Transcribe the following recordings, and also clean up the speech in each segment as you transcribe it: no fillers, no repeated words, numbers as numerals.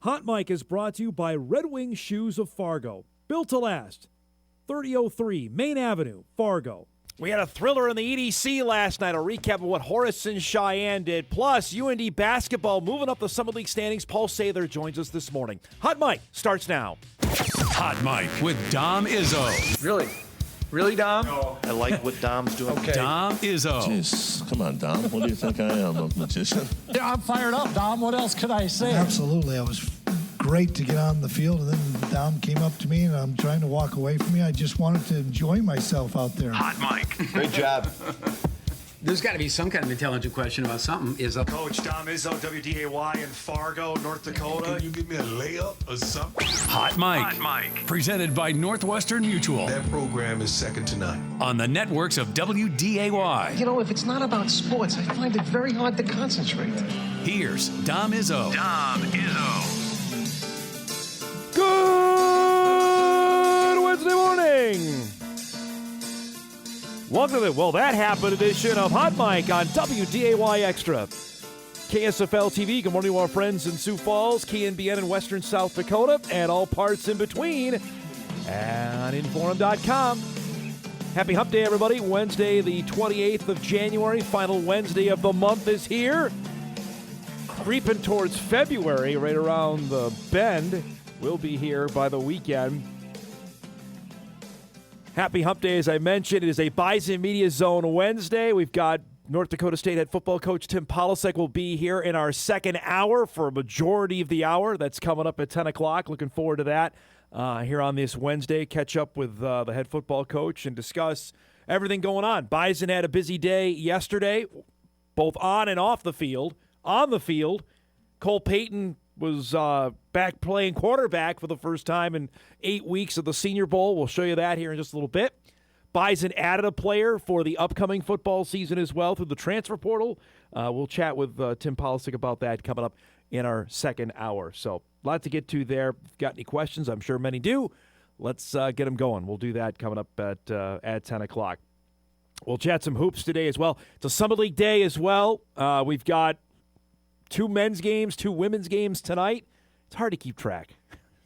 Hot Mic is brought to you by Red Wing Shoes of Fargo. Built to last. 3003 Main Avenue, Fargo. We had a thriller in the EDC last night. A recap of what Horace and Cheyenne did. Plus, UND basketball moving up the Summit League standings. Paul Sather joins us this morning. Hot Mic starts now. Hot Mic with Dom Izzo. Really? Really, Dom? No. I like what Dom's doing. Okay. Dom Izzo. Jeez, come on, Dom. What do you think I am, a magician? Yeah, I'm fired up, Dom. What else could I say? Absolutely. I was great to get on the field, and then Dom came up to me, and I'm trying to walk away from me. I just wanted to enjoy myself out there. Hot Mic. Great job. There's got to be some kind of intelligent question about something. Coach Dom Izzo, WDAY in Fargo, North Dakota. Can you give me a layup or something? Hot Mic. Presented by Northwestern Mutual. That program is second to none. On the networks of WDAY. You know, if it's not about sports, I find it very hard to concentrate. Here's Dom Izzo. Good Wednesday morning. Welcome to the Well That Happened edition of Hot Mic on WDAY Extra. KSFL TV, good morning to our friends in Sioux Falls, KNBN in Western South Dakota, and all parts in between, and Inforum.com. Happy Hump Day, everybody. Wednesday, the 28th of January, final Wednesday of the month is here. Creeping towards February, right around the bend. We'll be here by the weekend. Happy Hump Day, as I mentioned. It is a Bison Media Zone Wednesday. We've got North Dakota State head football coach Tim Polasek will be here in our second hour for a majority of the hour. That's coming up at 10 o'clock. Looking forward to that here on this Wednesday. Catch up with the head football coach and discuss everything going on. Bison had a busy day yesterday, both on and off the field. On the field, Cole Payton was back playing quarterback for the first time in 8 weeks of the Senior Bowl. We'll show you that here in just a little bit. Bison added a player for the upcoming football season as well through the transfer portal. We'll chat with Tim Polasek about that coming up in our second hour. So a lot to get to there. If you've got any questions, I'm sure many do. Let's get them going. We'll do that coming up at 10 o'clock. We'll chat some hoops today as well. It's a Summit League day as well. We've got 2 men's games, 2 women's games tonight. It's hard to keep track.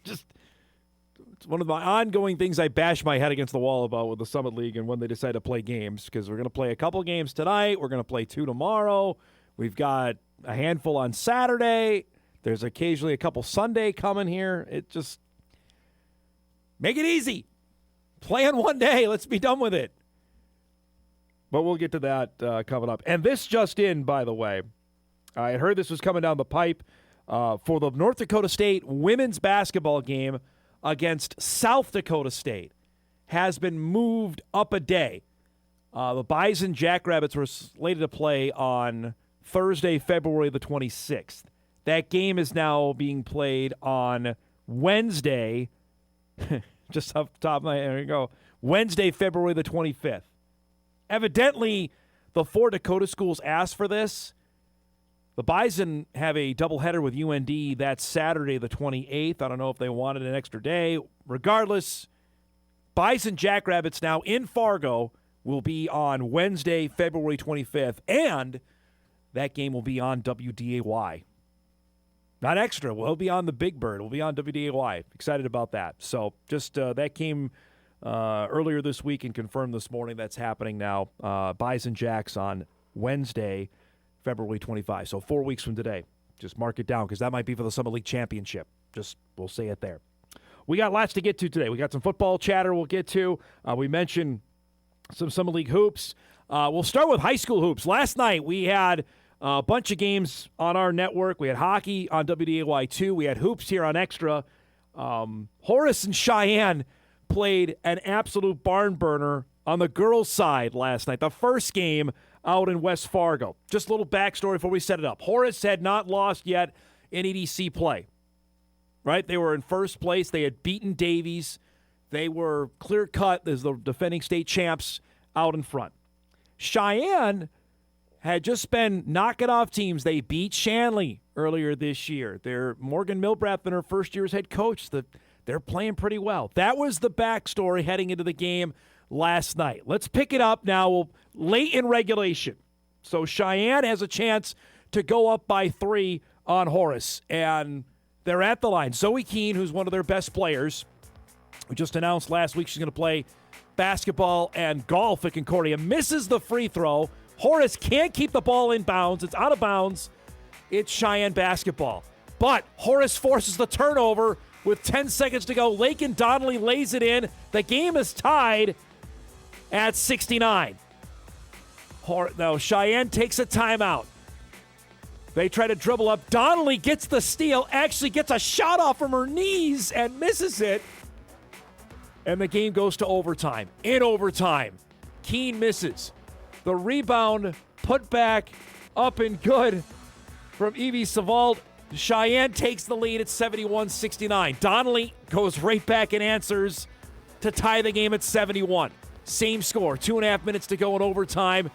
It's one of my ongoing things I bash my head against the wall about with the Summit League and when they decide to play games, because we're going to play a couple games tonight. We're going to play 2 tomorrow. We've got a handful on Saturday. There's occasionally a couple Sunday coming here. It just make it easy. Play on one day. Let's be done with it. But we'll get to that coming up. And this just in, by the way. I heard this was coming down the pipe for the North Dakota State women's basketball game against South Dakota State has been moved up a day. The Bison Jackrabbits were slated to play on Thursday, February the 26th. That game is now being played on Wednesday, just off the top of my head, there you go, Wednesday, February the 25th. Evidently, the 4 Dakota schools asked for this. The Bison have a doubleheader with UND. That's Saturday the 28th. I don't know if they wanted an extra day. Regardless, Bison Jackrabbits now in Fargo will be on Wednesday, February 25th, and that game will be on WDAY. Not extra. We'll be on the Big Bird. We'll be on WDAY. Excited about that. So just that came earlier this week and confirmed this morning. That's happening now. Bison Jacks on Wednesday, February 25. So 4 weeks from today. Just mark it down because that might be for the Summit League Championship. Just we'll say it there. We got lots to get to today. We got some football chatter we'll get to. We mentioned some Summit League hoops. We'll start with high school hoops. Last night we had a bunch of games on our network. We had hockey on WDAY2. We had hoops here on Extra. Horace and Cheyenne played an absolute barn burner on the girls' side last night. The first game out in West Fargo. Just a little backstory before we set it up. Horace had not lost yet in EDC play. Right? They were in first place. They had beaten Davies. They were clear-cut as the defending state champs out in front. Cheyenne had just been knocking off teams. They beat Shanley earlier this year. They're Morgan Milbrath and her first year as head coach. They're playing pretty well. That was the backstory heading into the game last night. Let's pick it up now late in regulation. So Cheyenne has a chance to go up by 3 on Horace. And They're at the line. Zoe Keene, who's one of their best players, we just announced last week she's going to play basketball and golf at Concordia, misses the free throw. Horace can't keep the ball in bounds. It's out of bounds. It's Cheyenne basketball. But Horace forces the turnover with 10 seconds to go. Lakin Donnelly lays it in. The game is tied at 69. Now, Cheyenne takes a timeout. They try to dribble up. Donnelly gets the steal, actually gets a shot off from her knees and misses it. And the game goes to overtime. In overtime, Keene misses. The rebound put back up and good from Evie Savald. Cheyenne takes the lead at 71-69. Donnelly goes right back and answers to tie the game at 71. Same score, 2.5 minutes to go in overtime.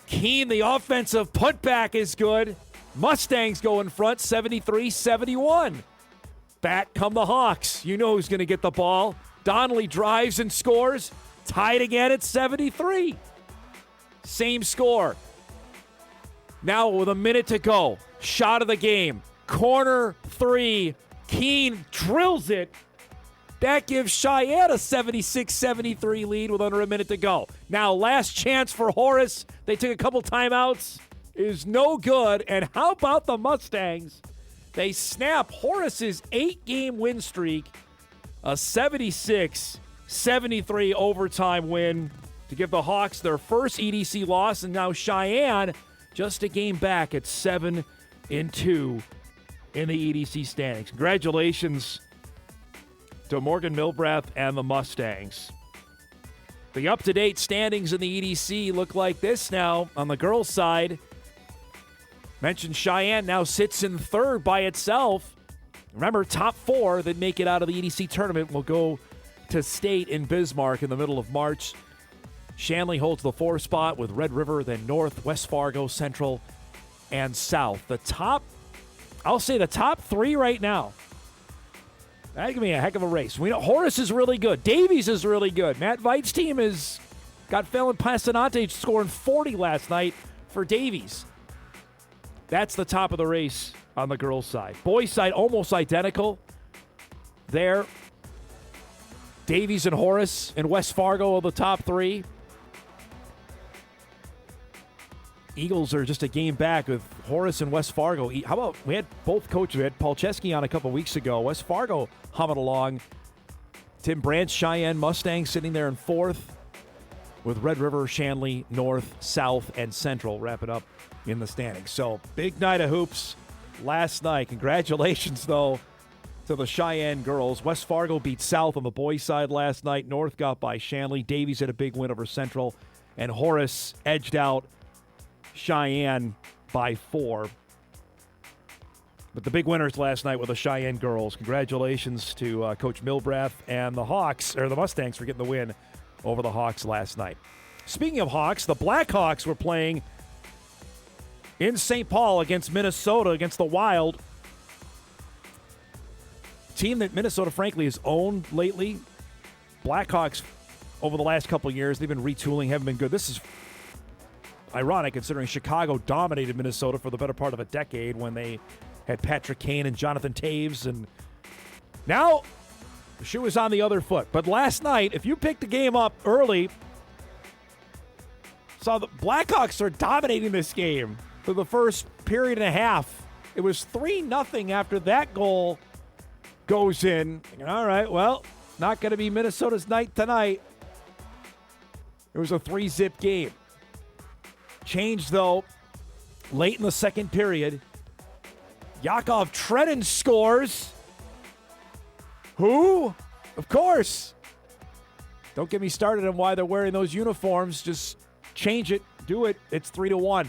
Keene, the offensive putback is good. Mustangs go in front, 73-71. Back come the Hawks. You know who's going to get the ball. Donnelly drives and scores. Tied again at 73. Same score. Now with a minute to go. Shot of the game. Corner three. Keene drills it. That gives Cheyenne a 76-73 lead with under a minute to go. Now, last chance for Horace. They took a couple timeouts. Is no good. And how about the Mustangs? They snap Horace's 8-game win streak. A 76-73 overtime win to give the Hawks their first EDC loss. And now Cheyenne just a game back at 7-2 in the EDC standings. Congratulations to Morgan Milbrath and the Mustangs. The up-to-date standings in the EDC look like this now. On the girls' side, mentioned Cheyenne now sits in third by itself. Remember, top 4 that make it out of the EDC tournament will go to state in Bismarck in the middle of March. Shanley holds the 4 spot with Red River, then North, West Fargo, Central, and South. I'll say the top 3 right now. That could be a heck of a race. We know Horace is really good. Davies is really good. Matt Veit's team has got Fallon Pastanante scoring 40 last night for Davies. That's the top of the race on the girls' side. Boys' side, almost identical. There, Davies and Horace and West Fargo are the top 3. Eagles are just a game back with Horace and West Fargo. How about we had both coaches? We had Paul Chesky on a couple weeks ago. West Fargo humming along. Tim Branch, Cheyenne Mustangs sitting there in 4th with Red River, Shanley, North, South, and Central wrap it up in the standings. So big night of hoops last night. Congratulations, though, to the Cheyenne girls. West Fargo beat South on the boys' side last night. North got by Shanley. Davies had a big win over Central. And Horace edged out Cheyenne by 4. But the big winners last night were the Cheyenne girls. Congratulations to Coach Milbrath and the Mustangs for getting the win over the Hawks last night. Speaking of Hawks, the Blackhawks were playing in St. Paul against Minnesota, against the Wild. Team that Minnesota, frankly, has owned lately. Blackhawks, over the last couple of years, they've been retooling, haven't been good. This is ironic considering Chicago dominated Minnesota for the better part of a decade when they had Patrick Kane and Jonathan Taves. And now the shoe is on the other foot. But last night, if you picked the game up early, saw the Blackhawks are dominating this game for the first period and a half. It was 3-0 after that goal goes in. All right, well, not going to be Minnesota's night tonight. It was a 3-zip game. Changed, though, late in the second period. Yakov Trenin scores. Who? Of course. Don't get me started on why they're wearing those uniforms. Just change it. Do it. It's 3-1.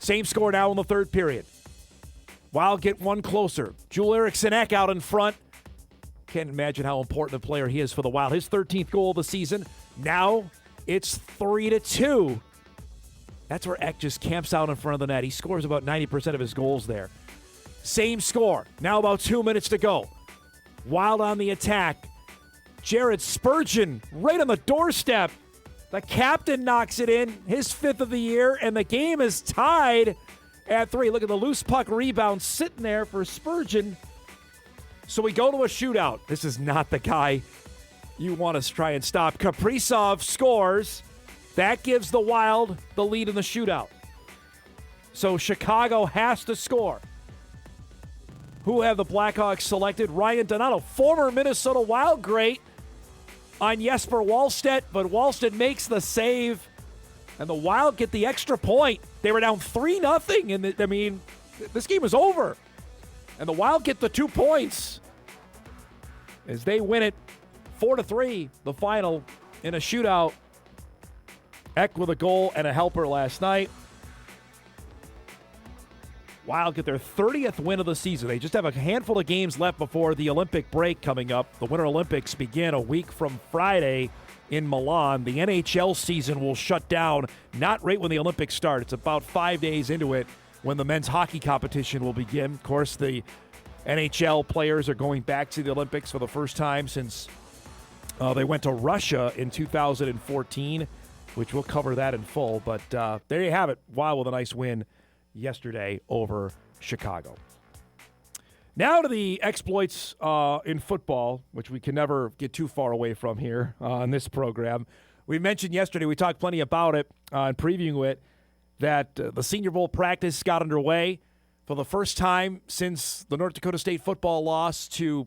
Same score now in the third period. Wild get one closer. Joel Eriksson Ek out in front. Can't imagine how important a player he is for the Wild. His 13th goal of the season. Now it's 3-2. That's where Ek just camps out in front of the net. He scores about 90% of his goals there. Same score. Now about 2 minutes to go. Wild on the attack. Jared Spurgeon right on the doorstep. The captain knocks it in, his 5th of the year, and the game is tied at 3. Look at the loose puck rebound sitting there for Spurgeon. So we go to a shootout. This is not the guy you want to try and stop. Kaprizov scores. That gives the Wild the lead in the shootout. So Chicago has to score. Who have the Blackhawks selected? Ryan Donato, former Minnesota Wild great, on Jesper Wallstedt, but Wallstedt makes the save, and the Wild get the extra point. They were down 3-0, and this game was over. And the Wild get the 2 points as they win it 4-3, the final, in a shootout. Eck with a goal and a helper last night. Wild get their 30th win of the season. They just have a handful of games left before the Olympic break coming up. The Winter Olympics begin a week from Friday in Milan. The NHL season will shut down not right when the Olympics start. It's about 5 days into it when the men's hockey competition will begin. Of course, the NHL players are going back to the Olympics for the first time since they went to Russia in 2014, which we'll cover that in full. But there you have it. Wild with a nice win yesterday over Chicago. Now to the exploits in football, which we can never get too far away from here on this program. We mentioned yesterday, we talked plenty about it and previewing it, that the Senior Bowl practice got underway for the first time since the North Dakota State football loss to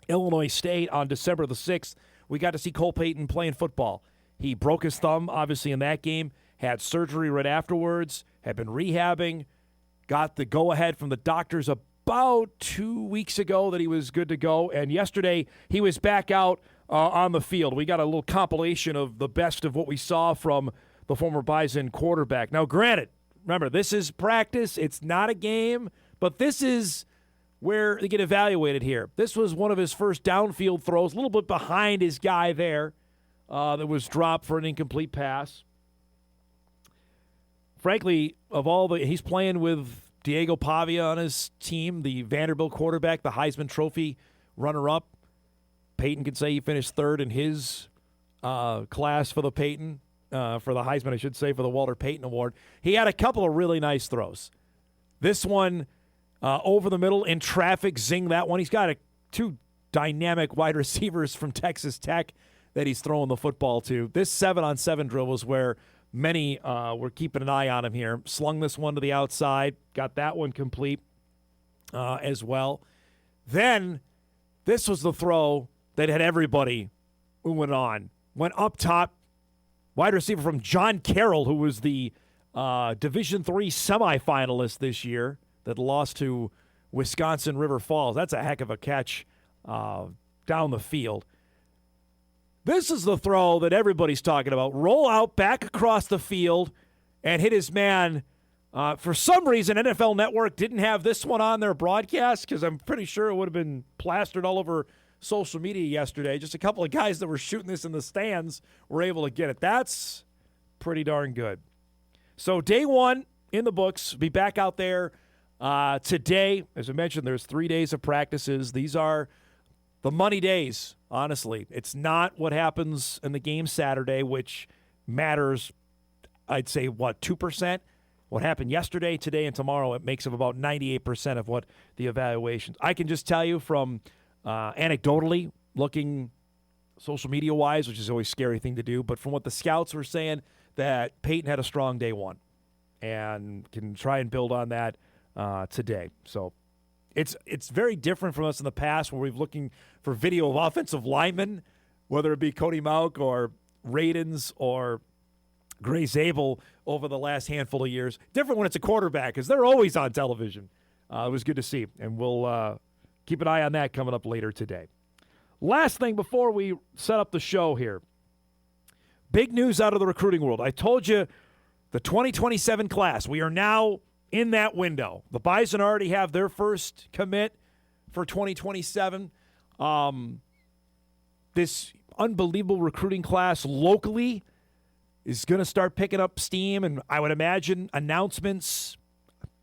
Illinois State on December the 6th. We got to see Cole Payton playing football. He broke his thumb, obviously, in that game, had surgery right afterwards, had been rehabbing, got the go-ahead from the doctors about 2 weeks ago that he was good to go, and yesterday he was back out on the field. We got a little compilation of the best of what we saw from the former Bison quarterback. Now, granted, remember, this is practice. It's not a game, but this is where they get evaluated here. This was one of his first downfield throws, a little bit behind his guy there that was dropped for an incomplete pass. Frankly, he's playing with Diego Pavia on his team, the Vanderbilt quarterback, the Heisman Trophy runner-up. Peyton could say he finished third in his class for the Heisman, I should say, for the Walter Payton Award. He had a couple of really nice throws. This one over the middle in traffic, zing that one. He's got two dynamic wide receivers from Texas Tech that he's throwing the football to. This 7-on-7 drill was where many were keeping an eye on him here. Slung this one to the outside, got that one complete as well. Then this was the throw that had everybody went on. Went up top, wide receiver from John Carroll, who was the Division III semifinalist this year that lost to Wisconsin River Falls. That's a heck of a catch down the field. This is the throw that everybody's talking about. Roll out back across the field and hit his man. For some reason, NFL Network didn't have this one on their broadcast because I'm pretty sure it would have been plastered all over social media yesterday. Just a couple of guys that were shooting this in the stands were able to get it. That's pretty darn good. So day one in the books. Be back out there today. As I mentioned, there's 3 days of practices. These are the money days, honestly. It's not what happens in the game Saturday, which matters, I'd say, 2%? What happened yesterday, today, and tomorrow, it makes up about 98% of what the evaluations. I can just tell you from anecdotally looking social media-wise, which is always a scary thing to do, but from what the scouts were saying, that Peyton had a strong day one and can try and build on that today. So it's very different from us in the past where we've looking for video of offensive linemen, whether it be Cody Mauk or Radens or Gray Zabel over the last handful of years. Different when it's a quarterback because they're always on television. It was good to see, and we'll keep an eye on that coming up later today. Last thing before we set up the show here. Big news out of the recruiting world. I told you the 2027 class, we are now in that window. The Bison already have their first commit for 2027. This unbelievable recruiting class locally is going to start picking up steam, and I would imagine announcements,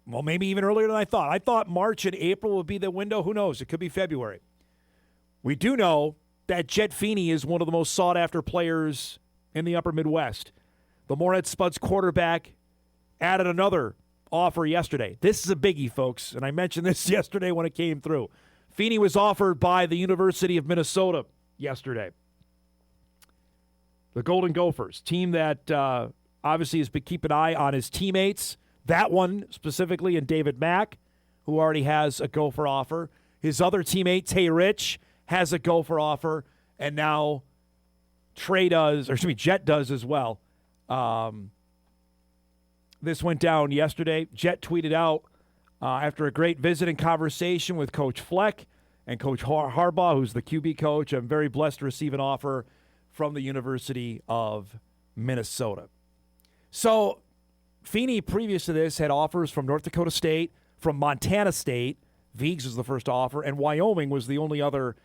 well, maybe even earlier than I thought. I thought March and April would be the window. Who knows? It could be February. We do know that Jet Feeney is one of the most sought-after players in the upper Midwest. The Morehead Spuds quarterback added another offer yesterday. This is a biggie, folks, and I mentioned this yesterday when it came through. Feeney was offered by the University of Minnesota yesterday. The Golden Gophers, team that obviously has been keeping an eye on his teammates. That one specifically, and David Mack, who already has a Gopher offer. His other teammate, Tay Rich, has a Gopher offer, and now Jet does as well. This went down yesterday. Jet tweeted out after a great visit and conversation with Coach Fleck and Coach Harbaugh, who's the QB coach, I'm very blessed to receive an offer from the University of Minnesota. So Feeney, previous to this, had offers from North Dakota State, from Montana State. Viggs was the first offer, and Wyoming was the only other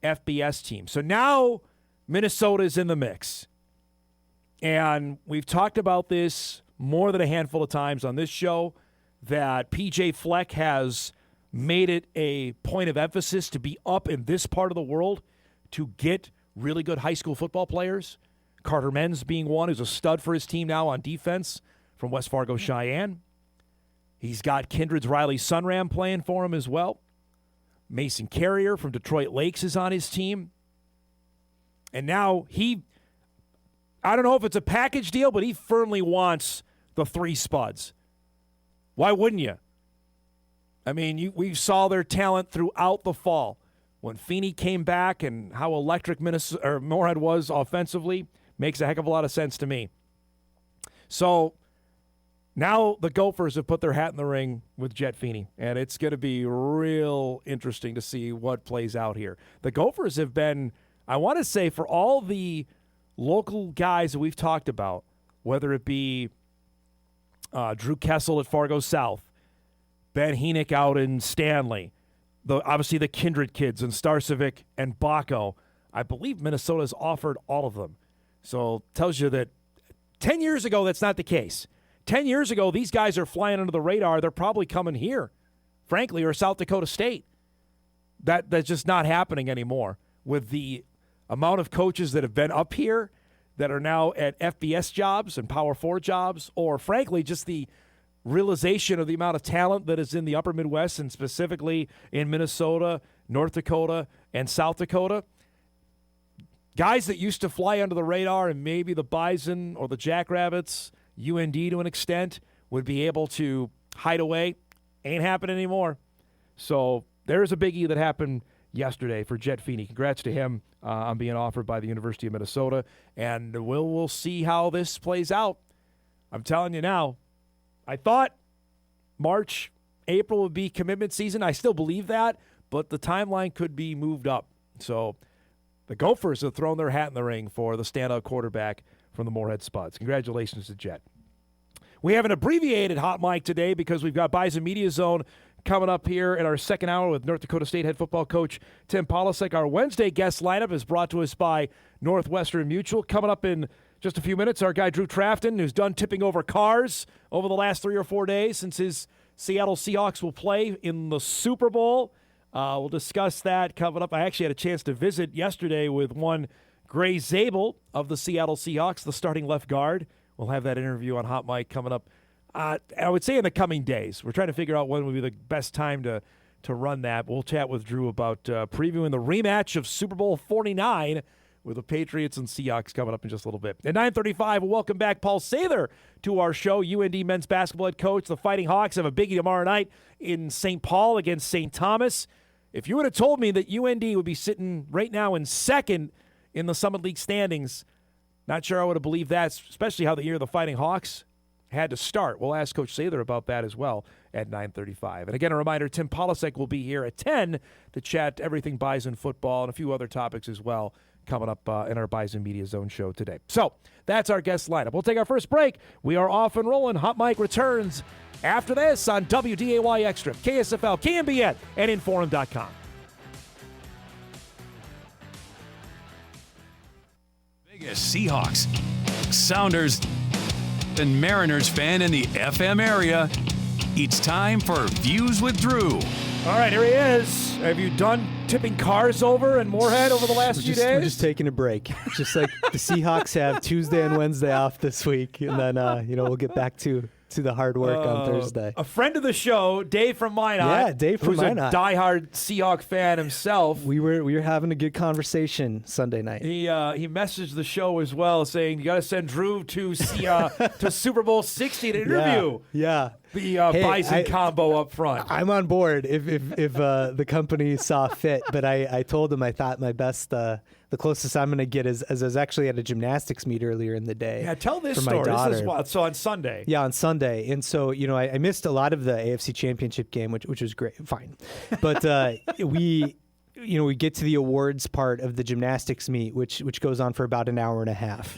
FBS team. So now Minnesota is in the mix. And we've talked about this more than a handful of times on this show, that PJ Fleck has made it a point of emphasis to be up in this part of the world to get really good high school football players. Carter Menz being one, who's a stud for his team now on defense from West Fargo Cheyenne. He's got Kindred's Riley Sunram playing for him as well. Mason Carrier from Detroit Lakes is on his team. And now I don't know if it's a package deal, but he firmly wants the 3 Spuds. Why wouldn't you? I mean, we saw their talent throughout the fall. When Feeney came back and how electric Moorhead was offensively, makes a heck of a lot of sense to me. So now the Gophers have put their hat in the ring with Jet Feeney, and it's going to be real interesting to see what plays out here. The Gophers have been, I want to say, for all the local guys that we've talked about, whether it be Drew Kessel at Fargo South, Ben Heenick out in Stanley, obviously the Kindred kids and Starcevic and Baco, I believe Minnesota's offered all of them. So tells you that 10 years ago, that's not the case. 10 years ago, these guys are flying under the radar. They're probably coming here, frankly, or South Dakota State. That's just not happening anymore with the amount of coaches that have been up here that are now at FBS jobs and Power 4 jobs, or frankly, just the realization of the amount of talent that is in the upper Midwest and specifically in Minnesota, North Dakota, and South Dakota. Guys that used to fly under the radar and maybe the Bison or the Jackrabbits, UND to an extent, would be able to hide away. Ain't happening anymore. So there's a biggie that happened yesterday for Jet Feeney. Congrats to him on being offered by the University of Minnesota. And we'll see how this plays out. I'm telling you now, I thought March, April would be commitment season. I still believe that, but the timeline could be moved up. So the Gophers have thrown their hat in the ring for the standout quarterback from the Moorhead Spuds. Congratulations to Jet. We have an abbreviated hot mic today because we've got Bison Media Zone coming up here in our second hour with North Dakota State head football coach Tim Polasek. Our Wednesday guest lineup is brought to us by Northwestern Mutual. Coming up in just a few minutes, our guy Drew Trafton, who's done tipping over cars over the last 3 or 4 days since his Seattle Seahawks will play in the Super Bowl. We'll discuss that coming up. I actually had a chance to visit yesterday with one Gray Zabel of the Seattle Seahawks, the starting left guard. We'll have that interview on Hot Mic coming up, I would say, in the coming days. We're trying to figure out when would be the best time to run that. We'll chat with Drew about previewing the rematch of Super Bowl 49 with the Patriots and Seahawks coming up in just a little bit. At 9:35, we'll welcome back Paul Sather to our show. UND men's basketball head coach. The Fighting Hawks have a biggie tomorrow night in St. Paul against St. Thomas. If you would have told me that UND would be sitting right now in second in the Summit League standings, not sure I would have believed that, especially how the year of the Fighting Hawks had to start. We'll ask Coach Sather about that as well at 9:35. And again, a reminder, Tim Polasek will be here at 10 to chat everything Bison football and a few other topics as well coming up in our Bison Media Zone show today. So that's our guest lineup. We'll take our first break. We are off and rolling. Hot Mic returns after this on WDAY Extra, KSFL, KMBN, and Inforum.com. Biggest Seahawks, Sounders, and Mariners fan in the FM area. It's time for Views with Drew. All right, here he is. Have you done tipping cars over in Moorhead over the last few days? We're just taking a break. Just like the Seahawks have Tuesday and Wednesday off this week, and then we'll get back to to the hard work on Thursday. A friend of the show, Dave from Minot. Yeah, Dave from Minot. Who's a diehard Seahawk fan himself. We were having a good conversation Sunday night. He messaged the show as well, saying you got to send Drew to to Super Bowl 60 to interview. Yeah. The Bison combo up front. I'm on board if the company saw fit, but I told him I thought my best, the closest I'm going to get is I was actually at a gymnastics meet earlier in the day. Yeah, tell this for story. My daughter. This is wild. So on Sunday. Yeah, on Sunday. And so, I missed a lot of the AFC Championship game, which was great. Fine. But we get to the awards part of the gymnastics meet, which goes on for about an hour and a half.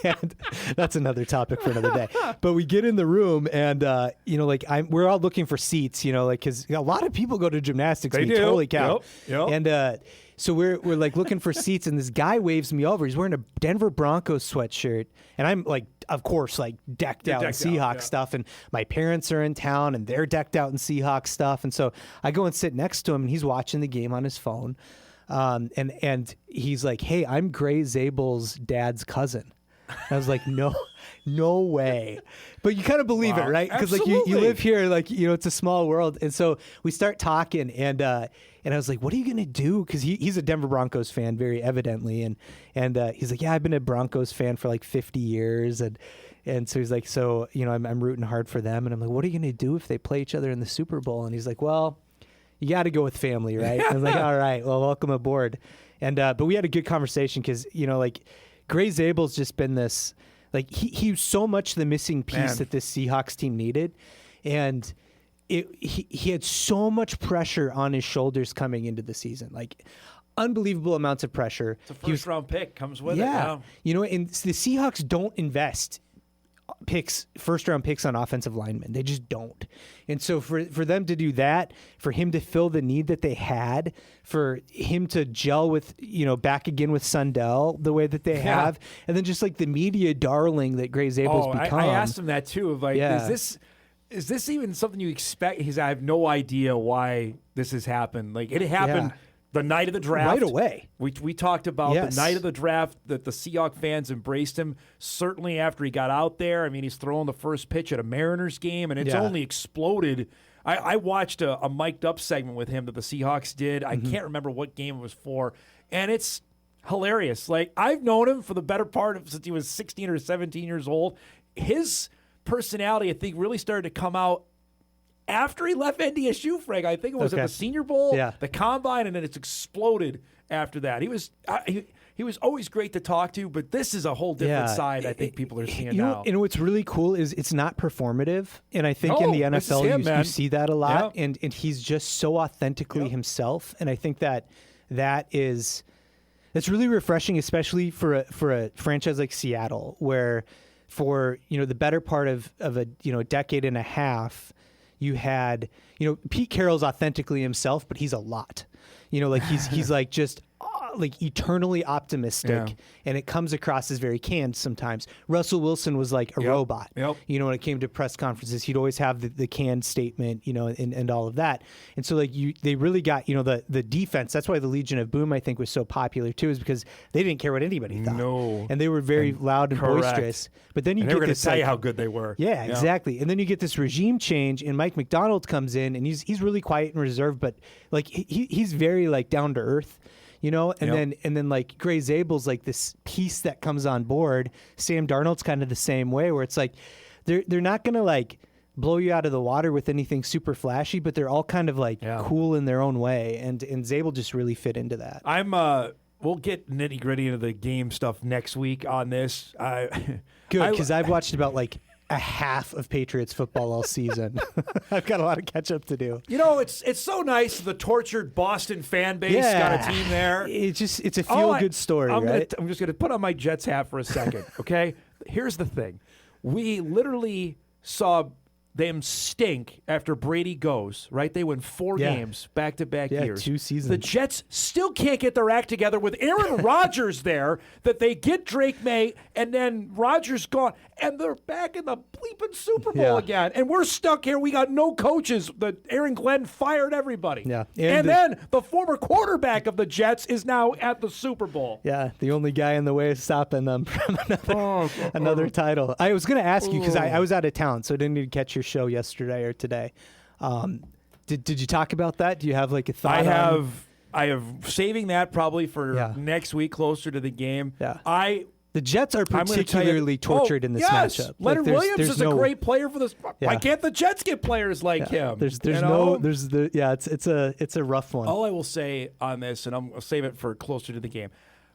And that's another topic for another day. But we get in the room, and we're all looking for seats, because a lot of people go to gymnastics. They do. Holy cow! Yep. And so we're like looking for seats, and this guy waves me over. He's wearing a Denver Broncos sweatshirt, and I'm like, of course, like decked out in Seahawks stuff. And my parents are in town, and they're decked out in Seahawks stuff. And so I go and sit next to him, and he's watching the game on his phone. And he's like, "Hey, I'm Gray Zabel's dad's cousin." I was like, no way. But you kind of believe it, right? Because like you live here, like, it's a small world. And so we start talking, and I was like, what are you going to do? Because he's a Denver Broncos fan, very evidently. And he's like, yeah, I've been a Broncos fan for like 50 years. And so he's like, I'm rooting hard for them. And I'm like, what are you going to do if they play each other in the Super Bowl? And he's like, well, you got to go with family, right? And I was like, all right, well, welcome aboard. And but we had a good conversation because, Gray Zabel's just been this, like, he was so much the missing piece that this Seahawks team needed. And he had so much pressure on his shoulders coming into the season, like unbelievable amounts of pressure. It's a first-round pick comes with it. Yeah. And the Seahawks don't invest first-round picks on offensive linemen. They just don't. And so for them to do that, for him to fill the need that they had, for him to gel with, back again with Sundell the way that they have, and then just like the media darling that Gray Zabel's become. I asked him that too. Of like, is this even something you expect? I have no idea why this has happened. Like, it happened the night of the draft. Right away. We talked about the night of the draft that the Seahawks fans embraced him. Certainly after he got out there. I mean, he's throwing the first pitch at a Mariners game, and it's only exploded. I watched a mic'd up segment with him that the Seahawks did. I can't remember what game it was for, and it's hilarious. Like, I've known him for the better part of since he was 16 or 17 years old. His personality, I think, really started to come out after he left NDSU, Frank. I think it was at the Senior Bowl, the Combine, and then it's exploded after that. He was always great to talk to, but this is a whole different side I think people are seeing now. And what's really cool is it's not performative, and I think in the NFL you see that a lot, and he's just so authentically himself, and I think that's really refreshing, especially for a franchise like Seattle, where for the better part of a decade and a half, you had, Pete Carroll's authentically himself, but he's a lot. He's like just like eternally optimistic, and it comes across as very canned sometimes. Russell Wilson was like a robot. When it came to press conferences, he'd always have the canned statement, and all of that. And so like they really got, the defense. That's why the Legion of Boom, I think, was so popular too, is because they didn't care what anybody thought. No. And they were very loud and boisterous. But then you get this, tell you how good they were. Yeah, exactly. And then you get this regime change, and Mike McDonald comes in, and he's really quiet and reserved, but like he's very like down to earth. And then like Gray Zabel's like this piece that comes on board. Sam Darnold's kind of the same way, where it's like they're not gonna like blow you out of the water with anything super flashy, but they're all kind of like cool in their own way. And Zabel just really fit into that. We'll get nitty gritty into the game stuff next week on this. Good, because I've watched about like a half of Patriots football all season. I've got a lot of catch up to do. It's so nice. The tortured Boston fan base got a team there. It's a feel good story, right? I'm just going to put on my Jets hat for a second, okay? Here's the thing. We literally saw them stink after Brady goes, right? They win 4 games back-to-back years. 2 seasons. The Jets still can't get their act together with Aaron Rodgers there, that they get Drake May, and then Rodgers gone, and they're back in the bleeping Super Bowl again. And we're stuck here. We got no coaches. Aaron Glenn fired everybody. Yeah. And then the former quarterback of the Jets is now at the Super Bowl. Yeah, the only guy in the way of stopping them from another title. I was going to ask you, because I was out of town, so I didn't need to catch your show yesterday or today. Did you talk about that? Do you have like a thought? I have saving that probably for next week, closer to the game. Yeah. The Jets are particularly tortured in this matchup. Leonard Williams is a great player for this. Why can't the Jets get players like him? It's a rough one. All I will say on this, and I'll save it for closer to the game.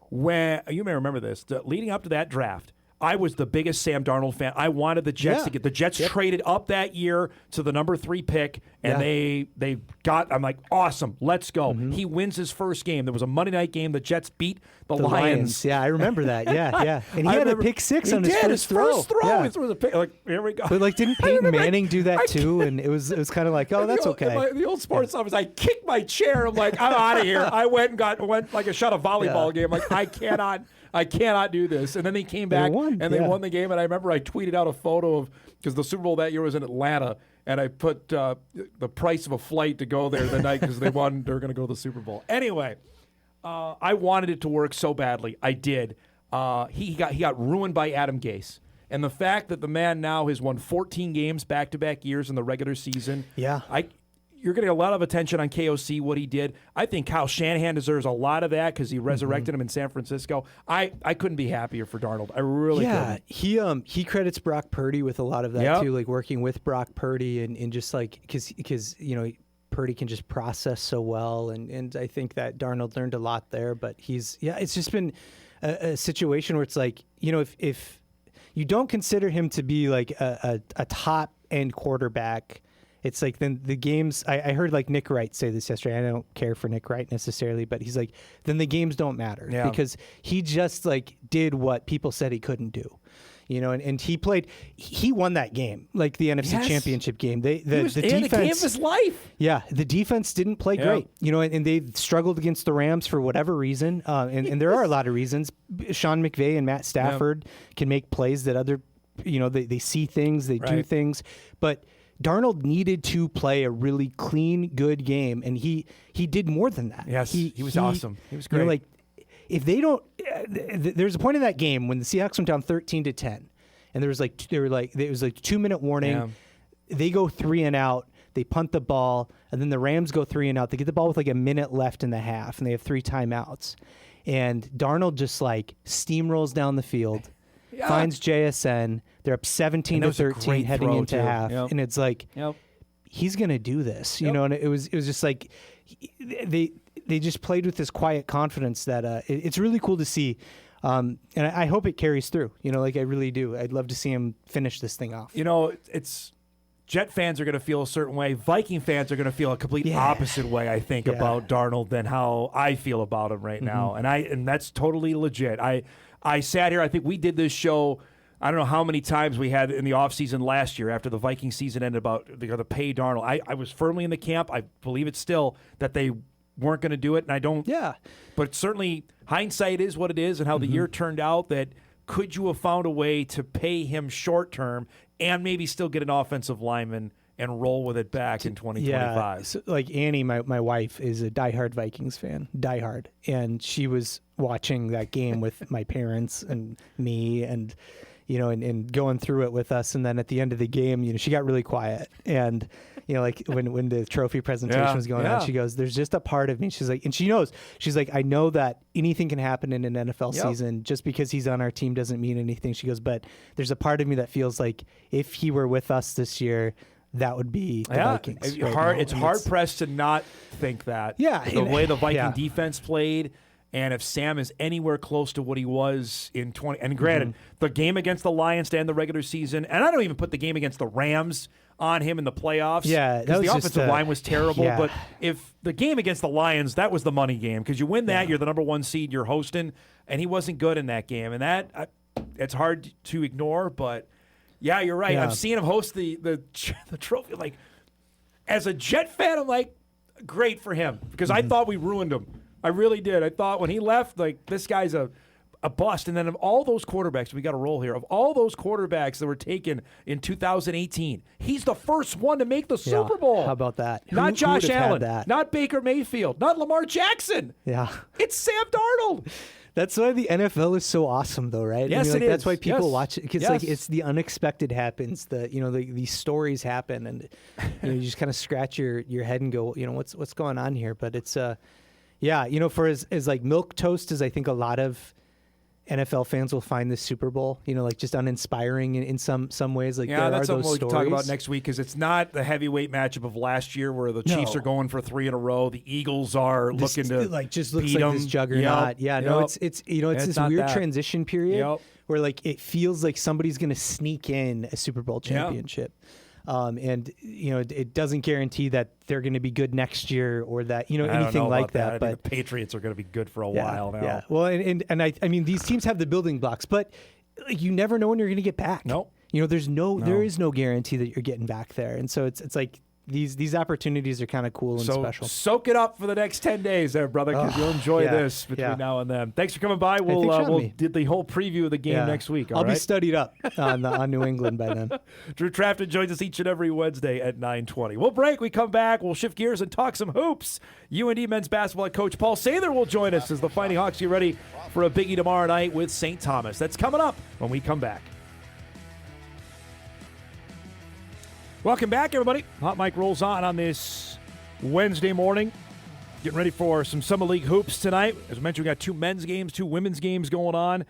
When you may remember this, leading up to that draft, I was the biggest Sam Darnold fan. I wanted the Jets to get the Jets traded up that year to the number 3 pick, and they got. I'm like, awesome, let's go. He wins his first game. There was a Monday night game. The Jets beat the Lions. Yeah, I remember that. Yeah. And he had a pick 6 on his first throw. Yeah. It was a pick. Like, here we go. But like, didn't Peyton Manning do that too? And it was kind of like, oh, that's okay. The old sports office, I kicked my chair. I'm like, I'm out of here. I went like a shot a volleyball game. Like, I cannot do this. And then they came back they won the game. And I remember I tweeted out a photo of, because the Super Bowl that year was in Atlanta, and I put the price of a flight to go there the night because they won. They were going to go to the Super Bowl. Anyway, I wanted it to work so badly. I did. He got ruined by Adam Gase. And the fact that the man now has won 14 games back-to-back years in the regular season. Yeah. You're getting a lot of attention on KOC, what he did. I think Kyle Shanahan deserves a lot of that because he resurrected him in San Francisco. I couldn't be happier for Darnold. I really couldn't. He credits Brock Purdy with a lot of that too, like working with Brock Purdy and just like because Purdy can just process so well, and I think that Darnold learned a lot there. But it's just been a situation where it's like, if you don't consider him to be like a top end quarterback. It's like then the games. I heard like Nick Wright say this yesterday. I don't care for Nick Wright necessarily, but he's like, then the games don't matter because he just like did what people said he couldn't do, and he won that game, like the NFC Championship game. The defense, the game of his life. Yeah, the defense didn't play great, and they struggled against the Rams for whatever reason, and there are a lot of reasons. Sean McVay and Matt Stafford can make plays that other, they see things, they do things, but Darnold needed to play a really clean, good game, and he did more than that. Yes, he was awesome. He was great. Like, if they don't, there's a point in that game when the Seahawks went down 13-10, and there was like 2-minute warning. Yeah. They go 3 and out. They punt the ball, and then the Rams go 3 and out. They get the ball with like a minute left in the half, and they have 3 timeouts. And Darnold just like steamrolls down the field. Finds JSN. They're up 17-13 heading into half, and it's like he's gonna do this, And it was just like they just played with this quiet confidence that it's really cool to see, and I hope it carries through. Like I really do. I'd love to see him finish this thing off. It's Jet fans are going to feel a certain way. Viking fans are going to feel a complete opposite way, I think, about Darnold than how I feel about him right now, and that's totally legit. I sat here. I think we did this show. I don't know how many times we had in the offseason last year after the Viking season ended about they're going to pay Darnold. I was firmly in the camp. I believe it still that they weren't going to do it, and I don't. Yeah. But certainly hindsight is what it is, and how the year turned out. That could you have found a way to pay him short term and maybe still get an offensive lineman and roll with it back in 2025? Yeah. So, like Annie, my wife, is a diehard Vikings fan, diehard, and she was watching that game with my parents and me, and and going through it with us. And then at the end of the game, she got really quiet, and like when the trophy presentation was going on, she goes, "There's just a part of me." She's like, and she knows. She's like, "I know that anything can happen in an NFL season. Just because he's on our team doesn't mean anything." She goes, "But there's a part of me that feels like if he were with us this year, that would be the Vikings." It's hard pressed to not think that. Yeah, the way the Viking defense played, and if Sam is anywhere close to what he was in 20, and granted, the game against the Lions to end the regular season, and I don't even put the game against the Rams on him in the playoffs. Yeah, because the offensive line was terrible. Yeah. But if the game against the Lions, that was the money game because you win that, you're the number 1 seed, you're hosting, and he wasn't good in that game, and that it's hard to ignore, but. Yeah, you're right. Yeah. I've seen him host the trophy. Like, as a Jet fan, I'm like, great for him because I thought we ruined him. I really did. I thought when he left, like, this guy's a bust. And then of all those quarterbacks, we got to roll here. Of all those quarterbacks that were taken in 2018, he's the first one to make the Super Bowl. How about that? Not Who Josh would have had Allen, that? not Baker Mayfield, not Lamar Jackson. Yeah. It's Sam Darnold. That's why the NFL is so awesome, though, right? Yes, like, it That's is. why people Yes. watch it because Yes. like it's the unexpected happens. These stories happen, and you just kind of scratch your head and go, what's going on here? But it's for as like milquetoast as I think a lot of NFL fans will find this Super Bowl, like just uninspiring in some ways. Like, Yeah, there that's are something those we can stories. talk about next week because it's not the heavyweight matchup of last year where the Chiefs are going for 3 in a row. The Eagles are looking to just looks beat like them. this juggernaut. Yep. Yeah, no, Yep. it's It's this not weird that. transition period Yep. where like it feels like somebody's going to sneak in a Super Bowl championship. And it doesn't guarantee that they're going to be good next year or that I don't anything know like about that. I But think the Patriots are going to be good for a while now. yeah. Well, and I mean these teams have the building blocks, but you never know when you're going to get back. Nope. There is no guarantee that you're getting back there, and so it's like these opportunities are kind of cool and So special. soak it up for the next 10 days there, brother, because you'll enjoy this between now and then. Thanks for coming by. thanks for having We'll me. do the whole preview of the game next week. All I'll right? be studied up on New England by then. Drew Trafton joins us each and every Wednesday at 9:20. We'll break. We come back. We'll shift gears and talk some hoops. UND men's basketball coach Paul Sather will join us as the Fighting Hawks get ready for a biggie tomorrow night with St. Thomas. That's coming up when we come back. Welcome back, everybody. Hot Mic rolls on this Wednesday morning. Getting ready for some Summer League hoops tonight. As I mentioned, we got 2 men's games, 2 women's games going on.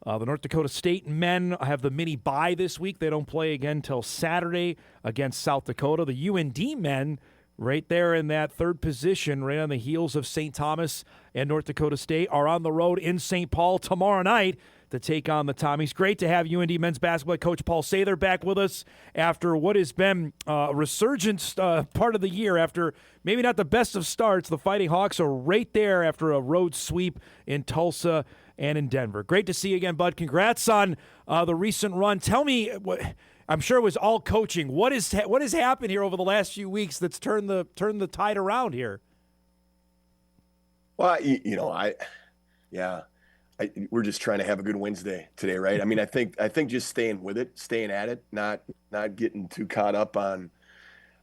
The North Dakota State men have the mini bye this week. They don't play again until Saturday against South Dakota. The UND men, right there in that third position, right on the heels of St. Thomas and North Dakota State, are on the road in St. Paul tomorrow night to take on the Tommies. Great to have UND men's basketball coach Paul Sather back with us after what has been a resurgent part of the year. After maybe not the best of starts, the Fighting Hawks are right there after a road sweep in Tulsa and in Denver. Great to see you again, bud. Congrats on the recent run. Tell me, I'm sure it was all coaching. What has happened here over the last few weeks that's turned the tide around here? Well, we're just trying to have a good Wednesday today, right? I mean, I think just staying with it, staying at it, not getting too caught up on.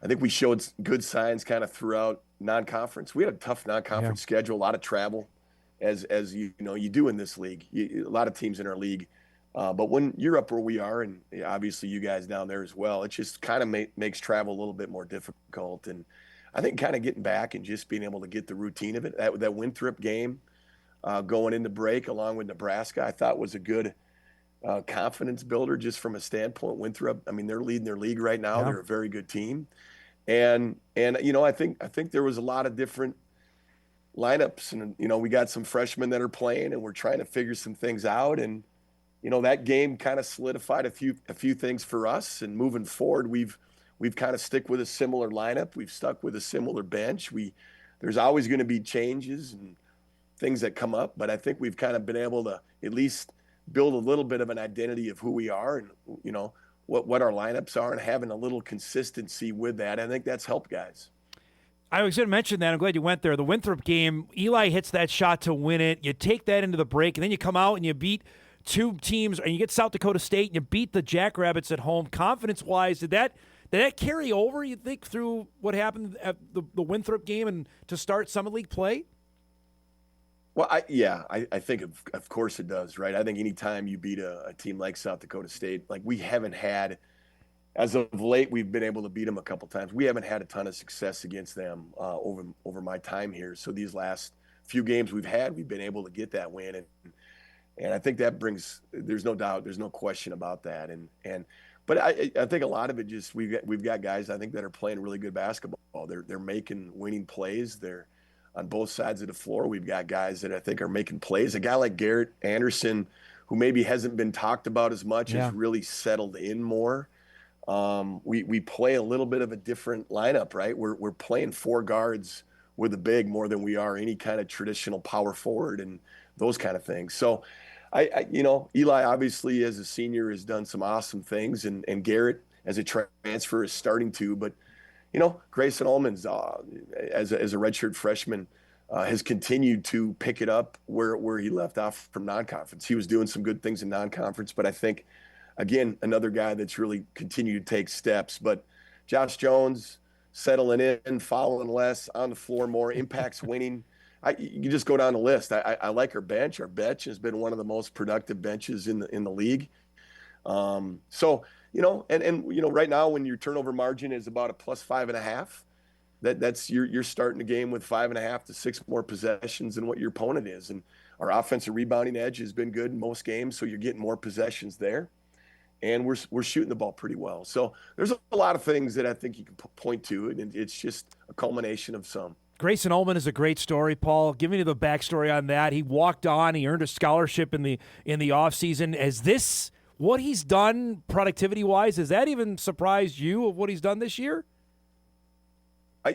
I think we showed good signs kind of throughout non-conference. We had a tough non-conference schedule, a lot of travel, as you do in this league. A lot of teams in our league, but when you're up where we are, and obviously you guys down there as well, it just kind of makes travel a little bit more difficult. And I think kind of getting back and just being able to get the routine of it. That Winthrop game. Going into break along with Nebraska, I thought was a good confidence builder just from a standpoint. Winthrop, I mean, they're leading their league right now. They're a very good team. And I think there was a lot of different lineups, and we got some freshmen that are playing, and we're trying to figure some things out. And that game kind of solidified a few things for us. And moving forward, we've kind of stick with a similar lineup. We've stuck with a similar bench. There's always going to be changes and things that come up, but I think we've kind of been able to at least build a little bit of an identity of who we are and what our lineups are, and having a little consistency with that. I think that's helped guys. I was going to mention that. I'm glad you went there. The Winthrop game, Eli hits that shot to win it. You take that into the break, and then you come out and you beat 2 teams, and you get South Dakota State, and you beat the Jackrabbits at home. Confidence-wise, did that carry over, you think, through what happened at the Winthrop game and to start Summit League play? Well, I think of course it does, right? I think anytime you beat a team like South Dakota State, like we haven't had, as of late, we've been able to beat them a couple times. We haven't had a ton of success against them over my time here. So these last few games we've been able to get that win, and I think that brings. There's no doubt, there's no question about that. But I think a lot of it just we've got guys I think that are playing really good basketball. They're making winning plays. They're on both sides of the floor. We've got guys that I think are making plays. A guy like Garrett Anderson, who maybe hasn't been talked about as much, has really settled in more. We play a little bit of a different lineup, right? We're playing 4 guards with a big more than we are any kind of traditional power forward and those kind of things. So Eli obviously as a senior has done some awesome things, and Garrett as a transfer is starting to, but Grayson Allman's as a redshirt freshman has continued to pick it up where he left off from non-conference. He was doing some good things in non-conference, but I think, again, another guy that's really continued to take steps. But Josh Jones settling in, fouling less, on the floor more, impacts winning. You just go down the list. I like our bench. Our bench has been one of the most productive benches in the league. Right now when your turnover margin is about a +5.5, that's you're starting the game with 5.5 to 6 more possessions than what your opponent is. And our offensive rebounding edge has been good in most games, so you're getting more possessions there. And we're shooting the ball pretty well. So there's a lot of things that I think you can point to, and it's just a culmination of some. Grayson Ullman is a great story, Paul. Give me the backstory on that. He walked on. He earned a scholarship in the offseason. Is this what he's done productivity-wise? Has that even surprised you of what he's done this year? I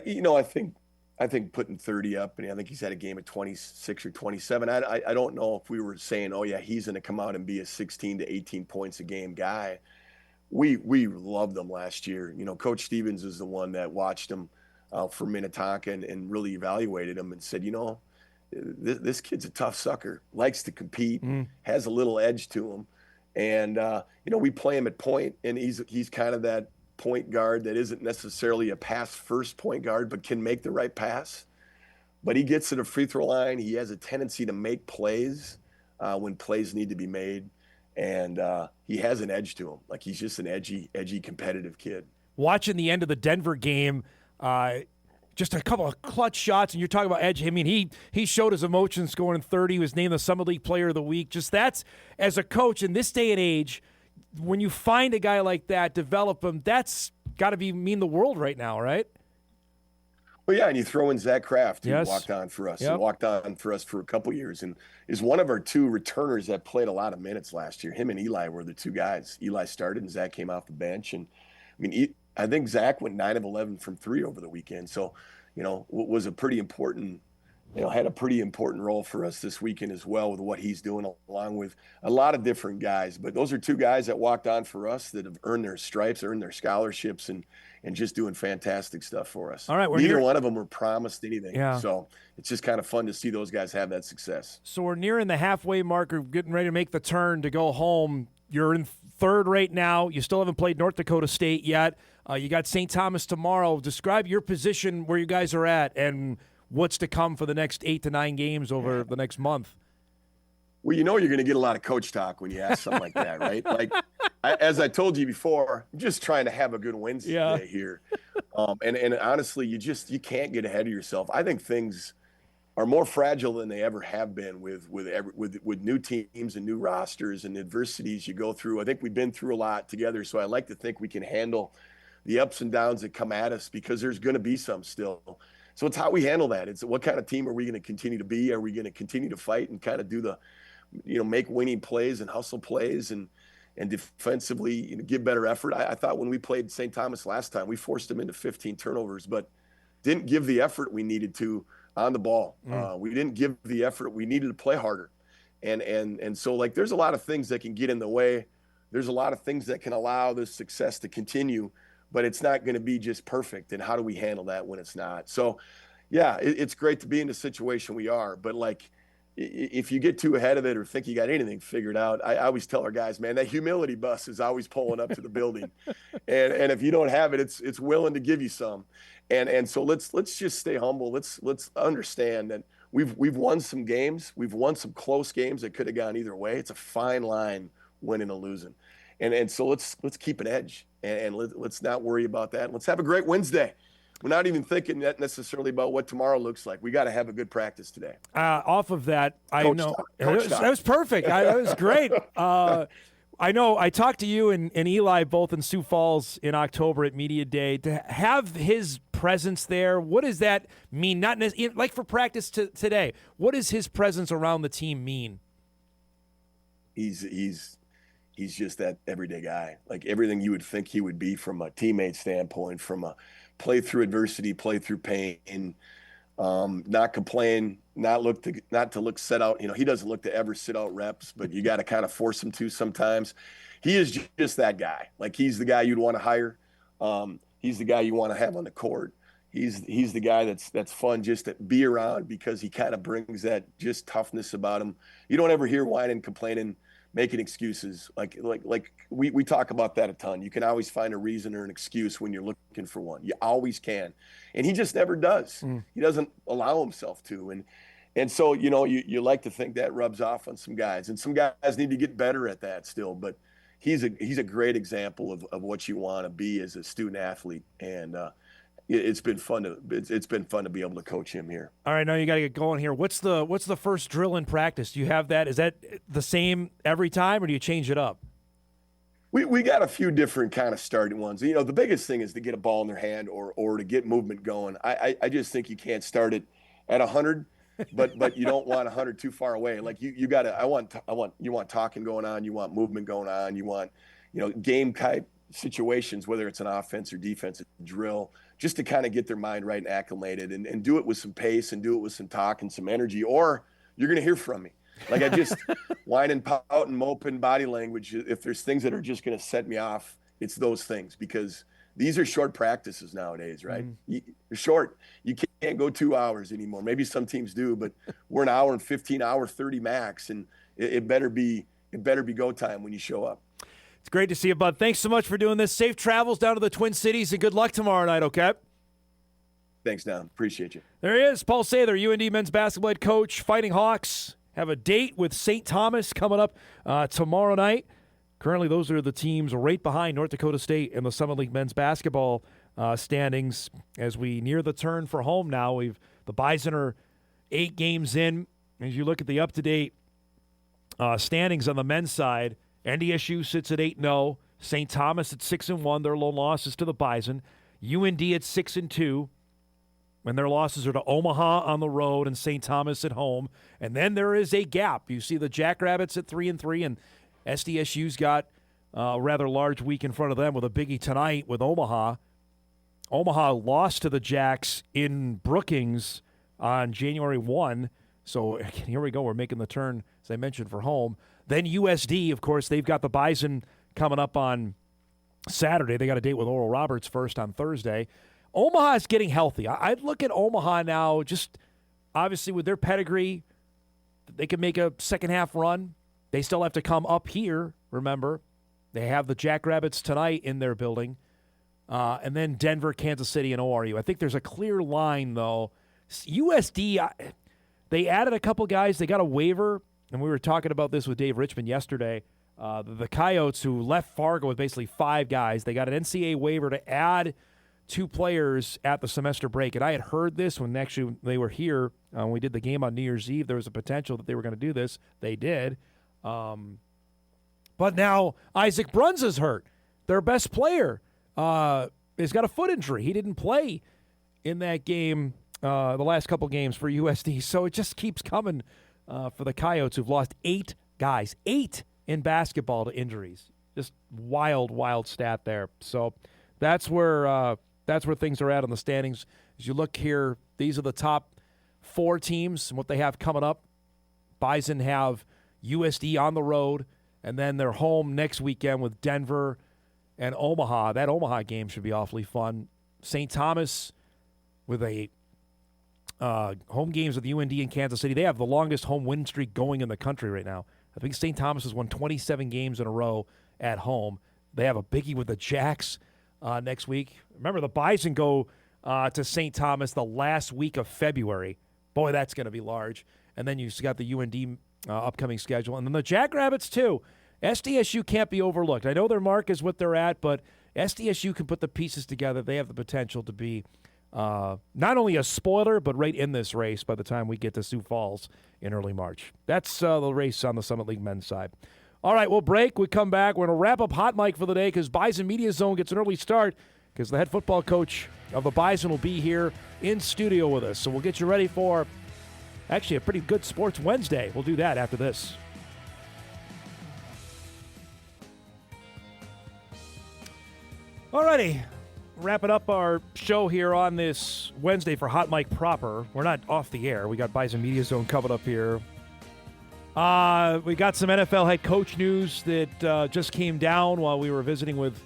think putting 30 up, and I think he's had a game at 26 or 27. I don't know if we were saying, oh, yeah, he's going to come out and be a 16 to 18 points a game guy. We loved him last year. Coach Stevens is the one that watched him for Minnetonka and really evaluated him and said, this kid's a tough sucker, likes to compete, has a little edge to him. And, we play him at point, and he's kind of that point guard that isn't necessarily a pass-first point guard, but can make the right pass. But he gets to the free throw line. He has a tendency to make plays when plays need to be made. And he has an edge to him. Like, he's just an edgy, competitive kid. Watching the end of the Denver game, just a couple of clutch shots, and you're talking about edge. I mean, he showed his emotions scoring 30. He was named the Summer League Player of the Week. Just that's, as a coach in this day and age, when you find a guy like that, develop him, that's got to mean the world right now, right? Well, yeah, and you throw in Zach Kraft, who Yes. walked on for us, Yep. and walked on for us for a couple years, and is one of our 2 returners that played a lot of minutes last year. Him and Eli were the 2 guys. Eli started, and Zach came off the bench. And I think Zach went 9 of 11 from 3 over the weekend. So, was a pretty important, had a pretty important role for us this weekend as well with what he's doing, along with a lot of different guys. But those are 2 guys that walked on for us that have earned their stripes, earned their scholarships, and just doing fantastic stuff for us. All right, neither one of them were promised anything. Yeah. So it's just kind of fun to see those guys have that success. So we're nearing the halfway mark, or getting ready to make the turn to go home. You're in 3rd right now. You still haven't played North Dakota State yet. You got St. Thomas tomorrow. Describe your position, where you guys are at, and what's to come for the next 8 to 9 games over the next month. Well, you're going to get a lot of coach talk when you ask something like that, right? Like, as I told you before, I'm just trying to have a good Wednesday here. And honestly, you can't get ahead of yourself. I think things are more fragile than they ever have been with new teams and new rosters and adversities you go through. I think we've been through a lot together, so I like to think we can handle the ups and downs that come at us, because there's going to be some still. So it's how we handle that. It's what kind of team are we going to continue to be? Are we going to continue to fight and kind of do the, make winning plays and hustle plays and defensively give better effort? I thought when we played St. Thomas last time, we forced them into 15 turnovers, but didn't give the effort we needed to on the ball. We didn't give the effort we needed to play harder. And so, like, there's a lot of things that can get in the way. There's a lot of things that can allow this success to continue, but it's not going to be just perfect. And how do we handle that when it's not? So, yeah, it's great to be in the situation we are. But, like, if you get too ahead of it or think you got anything figured out, I always tell our guys, man, that humility bus is always pulling up to the building. And if you don't have it, it's willing to give you some. And so let's just stay humble. Let's understand that we've won some games. We've won some close games that could have gone either way. It's a fine line, winning or losing. And so let's keep an edge, and let's not worry about that. Let's have a great Wednesday. We're not even thinking necessarily about what tomorrow looks like. We got to have a good practice today. Off of that, Coach that was perfect. That was great. I know I talked to you and Eli both in Sioux Falls in October at Media Day. To have his presence there, what does that mean? Not like for practice today. What does his presence around the team mean? He's just that everyday guy, like everything you would think he would be from a teammate standpoint, from a play through adversity, play through pain. not complain, not to look set out. He doesn't look to ever sit out reps, but you got to kind of force him to sometimes. He is just that guy. Like, he's the guy you'd want to hire. He's the guy you want to have on the court. He's the guy that's fun just to be around because he kind of brings that just toughness about him. You don't ever hear whining, complaining, making excuses. Like we talk about that a ton. You can always find a reason or an excuse when you're looking for one. You always can. And he just never does. He doesn't allow himself to. And so, you like to think that rubs off on some guys. And some guys need to get better at that still. But he's a great example of what you want to be as a student athlete. And it's been fun to be able to coach him here. All right, now you got to get going here. What's the first drill in practice? Do you have that? Is that the same every time, or do you change it up? We got a few different kind of starting ones. The biggest thing is to get a ball in their hand or to get movement going. I just think you can't start it at 100, but you don't want 100 too far away. Like you got to. You want talking going on. You want movement going on. You want game type situations, whether it's an offense or defensive drill, just to kind of get their mind right and acclimated and do it with some pace and do it with some talk and some energy, or you're going to hear from me. Like, I just whine and pout and mope in body language. If there's things that are just going to set me off, it's those things, because these are short practices nowadays, right? They're short. You can't go 2 hours anymore. Maybe some teams do, but we're an hour and 15, hour 30 max, and it better be go time when you show up. It's great to see you, bud. Thanks so much for doing this. Safe travels down to the Twin Cities, and good luck tomorrow night, okay? Thanks, Don. Appreciate you. There he is, Paul Sather, UND men's basketball head coach. Fighting Hawks have a date with St. Thomas coming up tomorrow night. Currently, those are the teams right behind North Dakota State in the Summit League men's basketball standings. As we near the turn for home now, the Bison are 8 games in. As you look at the up-to-date standings on the men's side, NDSU sits at 8-0. St. Thomas at 6-1. Their lone losses to the Bison. UND at 6-2. And their losses are to Omaha on the road and St. Thomas at home. And then there is a gap. You see the Jackrabbits at 3-3, and SDSU's got a rather large week in front of them with a biggie tonight with Omaha. Omaha lost to the Jacks in Brookings on January 1. So here we go. We're making the turn, as I mentioned, for home. Then USD, of course, they've got the Bison coming up on Saturday. They got a date with Oral Roberts first on Thursday. Omaha is getting healthy. I'd look at Omaha now, just obviously with their pedigree, they can make a second-half run. They still have to come up here, remember. They have the Jackrabbits tonight in their building. And then Denver, Kansas City, and ORU. I think there's a clear line, though. USD, they added a couple guys. They got a waiver. And we were talking about this with Dave Richmond yesterday. The Coyotes, who left Fargo with basically 5 guys, they got an NCAA waiver to add 2 players at the semester break. And I had heard this when actually they were here. When we did the game on New Year's Eve, there was a potential that they were going to do this. They did. But now Isaac Bruns is hurt. Their best player has got a foot injury. He didn't play in that game, the last couple games for USD. So it just keeps coming for the Coyotes, who've lost 8 guys, 8 in basketball to injuries. Just wild stat there. So that's where things are at on the standings. As you look here, these are the top 4 teams and what they have coming up. Bison have USD on the road, and then they're home next weekend with Denver and Omaha. That Omaha game should be awfully fun. St. Thomas with a home games with UND and Kansas City. They have the longest home win streak going in the country right now. I think St. Thomas has won 27 games in a row at home. They have a biggie with the Jacks next week. Remember, the Bison go to St. Thomas the last week of February. Boy, that's going to be large. And then you've got the UND upcoming schedule. And then the Jackrabbits, too. SDSU can't be overlooked. I know their mark is what they're at, but SDSU can put the pieces together. They have the potential to be not only a spoiler, but right in this race by the time we get to Sioux Falls in early March. That's the race on the Summit League men's side. All right, we'll break. We come back. We're going to wrap up Hot Mic for the day because Bison Media Zone gets an early start because the head football coach of the Bison will be here in studio with us. So we'll get you ready for actually a pretty good Sports Wednesday. We'll do that after this. All righty. wrapping up our show here on this Wednesday for Hot Mic proper. We're not off the air. We got Bison Media Zone coming up here. We got some NFL head coach news that just came down while we were visiting with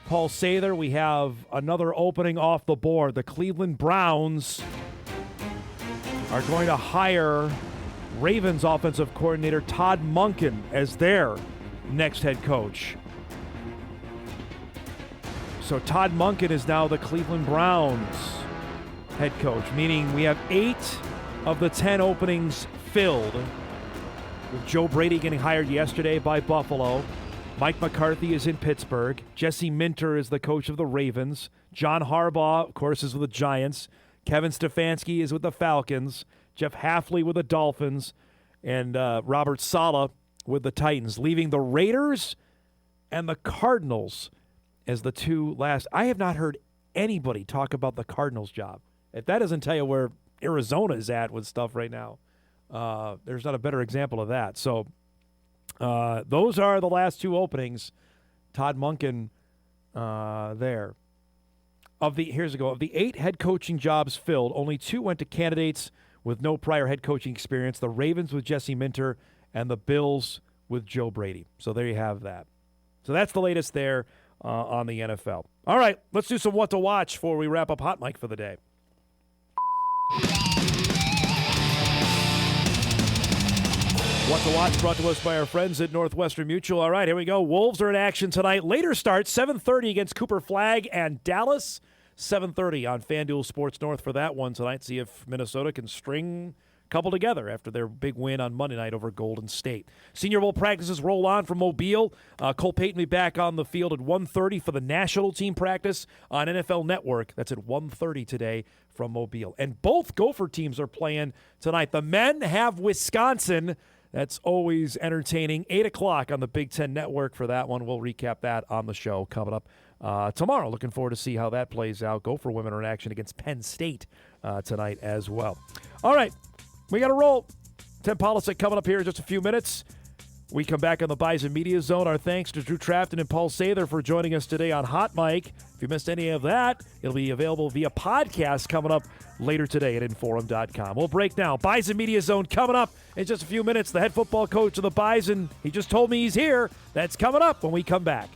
Paul Sather. We have another opening off the board. The Cleveland Browns are going to hire Ravens offensive coordinator Todd Monken as their next head coach. So Todd Monken is now the Cleveland Browns head coach, meaning we have 8 of the 10 openings filled, with Joe Brady getting hired yesterday by Buffalo. Mike McCarthy is in Pittsburgh. Jesse Minter is the coach of the Ravens. John Harbaugh, of course, is with the Giants. Kevin Stefanski is with the Falcons. Jeff Hafley with the Dolphins. And Robert Saleh with the Titans, leaving the Raiders and the Cardinals as the two last. I have not heard anybody talk about the Cardinals job. If that doesn't tell you where Arizona is at with stuff right now, there's not a better example of that. So those are the last 2 openings. Todd Monken there. Of the 8 head coaching jobs filled, only 2 went to candidates with no prior head coaching experience. The Ravens with Jesse Minter and the Bills with Joe Brady. So there you have that. So that's the latest there on the NFL. All right, let's do some what to watch before we wrap up Hot Mic for the day. What to watch brought to us by our friends at Northwestern Mutual. All right, here we go. Wolves are in action tonight. Later start, 7:30 against Cooper Flag and Dallas. 7:30 on FanDuel Sports North for that one tonight. See if Minnesota can string a couple together after their big win on Monday night over Golden State. Senior Bowl practices roll on from Mobile. Cole Payton will be back on the field at 1:30 for the national team practice on NFL Network. That's at 1:30 today from Mobile. And both Gopher teams are playing tonight. The men have Wisconsin. That's always entertaining. 8 o'clock on the Big Ten Network for that one. We'll recap that on the show coming up tomorrow. Looking forward to see how that plays out. Gopher women are in action against Penn State tonight as well. All right, we got to roll. Tim Polisic coming up here in just a few minutes. We come back on the Bison Media Zone. Our thanks to Drew Trafton and Paul Sather for joining us today on Hot Mic. If you missed any of that, it'll be available via podcast coming up later today at Inforum.com. We'll break now. Bison Media Zone coming up in just a few minutes. The head football coach of the Bison, he just told me he's here. That's coming up when we come back.